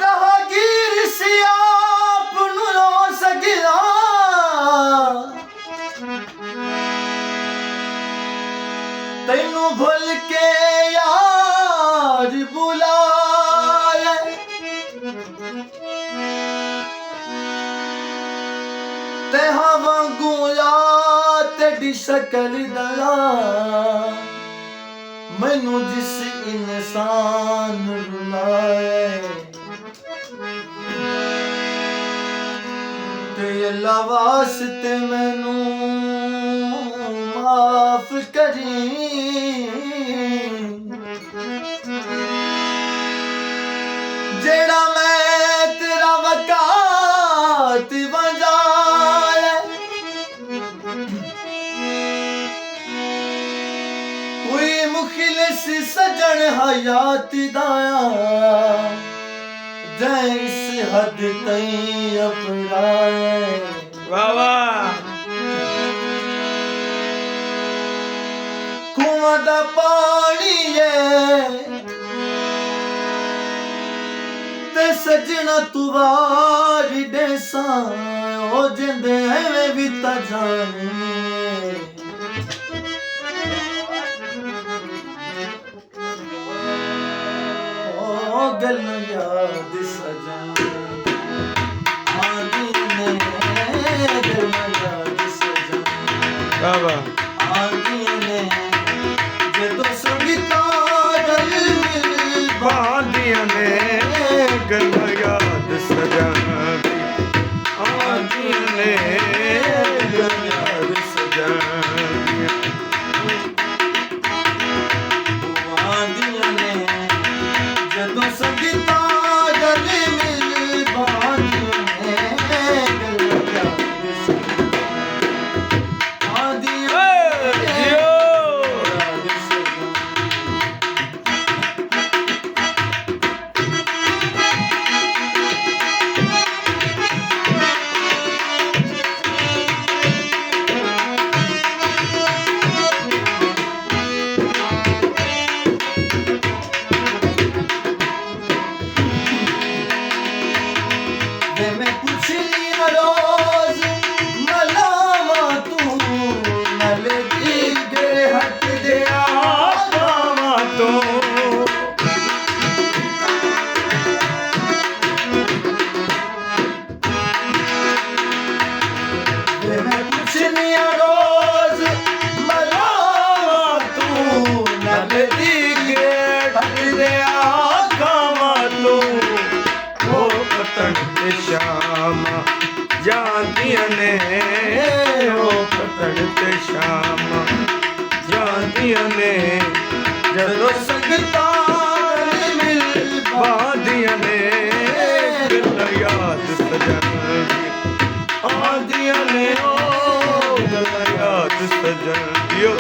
ਰਾਹਗੀਰ ਸੀ ਆਪ ਨੂੰ ਰੋ ਸਕਿਆ, ਤੈਨੂੰ ਭੁੱਲ ਕੇ ਯਾਰ ਬੁਲਾਏ। ਤੇ ਵਾਂਗੂ ਯਾ ਤੇਰੀ ਸ਼ਕਲ ਦਾ ਮੈਨੂੰ ਜਿਸ ਇਨਸਾਨ ਰੁਲਾਏ। ਤੇ ਅੱਲਾ ਵਾਸਤੇ ਮੈਨੂੰ ਮਾਫ ਕਰੀ, ਜਿਹੜਾ ਮੈਂ ਤੇਰਾ ਵਕਾਤ ਵੰਜਾਇਆ। ਕੋਈ ਮੁਖਲਿਸ ਸਜਣ ਹਯਾਤ ਦਾਇਆ, ਜੈ ਇਸ ਹੱਦ ਤਈ ਅਪੜਾਏ। ਵਾਹ ਵਾਹ। ਖੂਹਾਂ ਦਾ ਪਾਣੀ ਏ ਤੇ ਸਜਣਾ ਤੂੰ ਵਾਰ ਦੇਸਾਂ, ਉਹ ਜਿੰਦੇ ਐਵੇਂ ਵੀ ਤਾਂ ਜਾਣੀ। ਉਹ ਗੱਲ ਯਾਦ ਸਜਾ ਆਂਦੀ ਨੇ, ਗੱਲ ਯਾਦ ਸਜਾ ਵਾਹ ਵਾਹ। ਆਂਦੀ ਨੇ ਜਦੋਂ ਸੰਗੀਤਾਂ ਗਲ ਮਿਲ ਬਾਂਦੀਆਂ ਨੇ, ਗੱਲਾਂ ਯਾਦ ਸਜਾਉਂਦੀ ਆਉਂਦੀਆਂ ਨੇ, ਗੱਲਾਂ ਯਾਦ ਸਜਾਉਂਦੀਆਂ ਆਂਦੀਆਂ ਨੇ। ਜਦੋਂ ਸੰਗੀਤਾਂ ਗਲ ਮਿਲ ਬਾਂਦੀਆਂ ਨੇ, ਗੱਲਾਂ ਯਾਦ ਸਜਾਉਂਦੀਆਂ ਆਂਦੀਆਂ ਨੇ। मैं पूछ लिया रोज मलावा तू नल दी गे हट दिया गावा तो। मैं पूछ लिया रोज मलावा तू नल दी गे हट दिया गावा तो। वो पतन ते शाम ਜਾਂਦੀਆਂ ਨੇ, ਉਹ ਪਤਨ ਤੇ ਸ਼ਾਮ ਜਾਂਦੀਆਂ ਨੇ, ਜਦੋਂ ਸੰਗਤਾਂ ਮਿਲ ਬਾਂਦੀਆਂ ਨੇ, ਗੱਲਾਂ ਯਾਦ ਸਜਾਉਂਦੀਆਂ ਆਉਂਦੀਆਂ ਨੇ, ਉਹ ਗੱਲਾਂ ਯਾਦ ਸਜਾਉਂਦੀਆਂ।